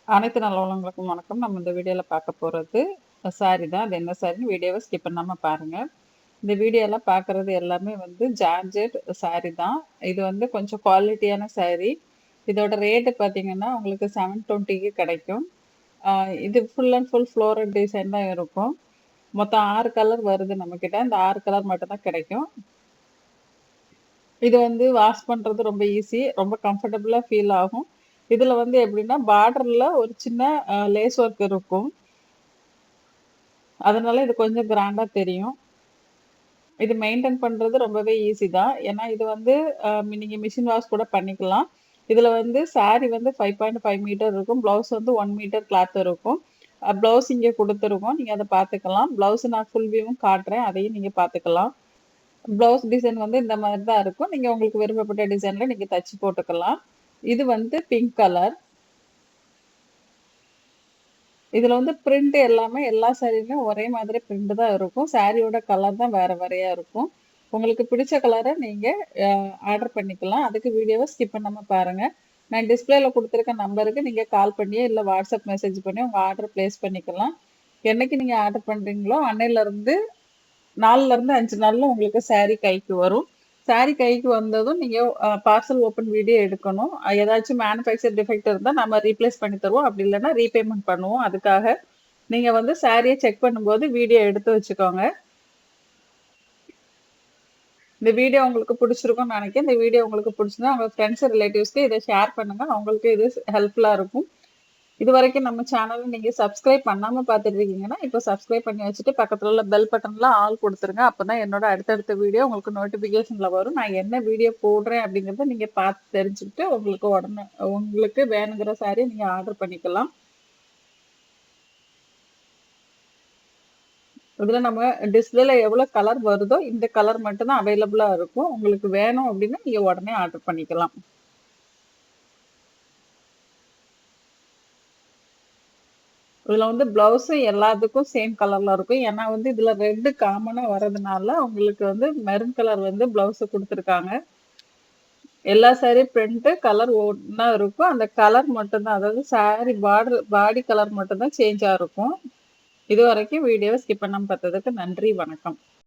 அனைத்து நல்லவங்களுக்கும் வணக்கம். நம்ம இந்த வீடியோல பார்க்க போறது சாரி தான். அது என்ன சாரின்னு வீடியோவ ஸ்கிப் பண்ணாம பாருங்க. இந்த வீடியோல பார்க்குறது எல்லாமே வந்து ஜார்ஜெட் சாரி தான். இது வந்து கொஞ்சம் குவாலிட்டியான சாரி. இதோட ரேட் பார்த்தீங்கன்னா, உங்களுக்கு 720க்கு கிடைக்கும். அ இது full and full floral design தான் இருக்கும். மொத்தம் 6 கலர் வருது நம்மகிட்ட. இந்த 6 கலர் மட்டும் தான் கிடைக்கும். இது வந்து வாஷ் பண்றது ரொம்ப ஈஸி. ரொம்ப கம்ஃபர்டபுளா ஃபீல் ஆகும். இதுல வந்து எப்படின்னா, பார்டர்ல ஒரு சின்ன லேஸ் ஒர்க் இருக்கும். அதனால இது கொஞ்சம் கிராண்டா தெரியும். இது மெயின்டெயின் பண்றது ரொம்பவே ஈஸி தான். ஏன்னா இது வந்து நீங்க மிஷின் வாஷ் கூட பண்ணிக்கலாம். இதுல வந்து சாரி வந்து 5.5 மீட்டர் இருக்கும். ப்ளவுஸ் வந்து 1 மீட்டர் கிளாத் இருக்கும். ப்ளவுஸ் இங்க குடுத்துருக்கோம். நீங்க அத பார்த்துக்கலாம். ப்ளவுஸ் நான் ஃபுல் வியூவும் காட்டுறேன். அதையும் நீங்க பார்த்துக்கலாம். ப்ளவுஸ் டிசைன் வந்து இந்த மாதிரி தான் இருக்கும். நீங்க உங்களுக்கு விருப்பப்பட்ட டிசைன்ல நீங்க தச்சு போட்டுக்கலாம். இது வந்து பிங்க் கலர். இதுல வந்து பிரிண்ட் எல்லாமே எல்லா சாரியுமே ஒரே மாதிரி பிரிண்ட் தான் இருக்கும். சாரியோட கலர் தான் வேற வேறையா இருக்கும். உங்களுக்கு பிடிச்ச கலர நீங்க அ ஆர்டர் பண்ணிக்கலாம். அதுக்கு வீடியோவ ஸ்கிப் பண்ணாம பாருங்க. நான் டிஸ்ப்ளேல குடுத்துருக்க நம்பருக்கு நீங்க கால் பண்ணியோ, இல்ல வாட்ஸ்அப் மெசேஜ் பண்ணியோ உங்க ஆர்டர் பிளேஸ் பண்ணிக்கலாம். என்னைக்கு நீங்க ஆர்டர் பண்றீங்களோ, அன்னையிலருந்து 4லருந்து 5 நாள்ல உங்களுக்கு சாரி கைக்கு வரும். சாரி கைக்கு வந்ததும் நீங்க பார்சல் ஓப்பன் வீடியோ எடுக்கணும். ஏதாச்சும் மேனுஃபேக்சர் டிஃபெக்ட் இருந்தா நம்ம ரீப்ளேஸ் பண்ணி தருவோம். அப்படி இல்லன்னா ரீபேமெண்ட் பண்ணுவோம். அதுக்காக நீங்க வந்து சாரிய செக் பண்ணும்போது வீடியோ எடுத்து வச்சுக்கோங்க. இந்த வீடியோ உங்களுக்கு பிடிச்சிருக்கும்னு நினைக்கிறேன். இந்த வீடியோ உங்களுக்கு பிடிச்சிருந்தா உங்க ஃப்ரெண்ட்ஸ், ரிலேட்டிவ்ஸ்க்கு இத ஷேர் பண்ணுங்க. அவங்களுக்கு இது ஹெல்ப்ஃபுல்லா இருக்கும். இதுவரைக்கும் நம்ம சேனல நீங்க சப்ஸ்கிரைப் பண்ணாம பார்த்துட்டு இருக்கீங்கன்னா, இப்போ சப்ஸ்கிரைப் பண்ணி வச்சுட்டு பக்கத்துல உள்ள பெல் பட்டன்ல ஆல் குடுத்துருங்க. அப்பதான் என்னோட அடுத்தடுத்த வீடியோ உங்களுக்கு நோட்டிஃபிகேஷன்ல வரும். நான் என்ன வீடியோ போடுறேன் அப்படிங்கிறத நீங்க பார்த்து தெரிஞ்சுக்கிட்டு உங்களுக்கு உடனே உங்களுக்கு வேணுங்கிற சாரிய நீங்க ஆர்டர் பண்ணிக்கலாம். இதுல நம்ம டிஸ்ப்ளேல எவ்வளோ கலர் வருதோ, இந்த கலர் மட்டும் தான் அவைலபிளா இருக்கும். உங்களுக்கு வேணும் அப்படின்னா, நீங்க உடனே ஆர்டர் பண்ணிக்கலாம். இதுல வந்து பிளவுஸும் எல்லாத்துக்கும் சேம் கலர்ல இருக்கும். ஏன்னா வந்து இதுல ரெட் காமனா வரதுனால, உங்களுக்கு வந்து மெரூன் கலர் வந்து பிளவுஸ் குடுத்துருக்காங்க. எல்லா சாரி பிரிண்ட் கலர் ஒண்ணா இருக்கும். அந்த கலர் மட்டும் தான். அதாவது சாரி பாடி கலர் மட்டும் தான் சேஞ்சா இருக்கும். இதுவரைக்கும் வீடியோவ ஸ்கிப் பண்ணாம பார்த்ததுக்கு நன்றி, வணக்கம்.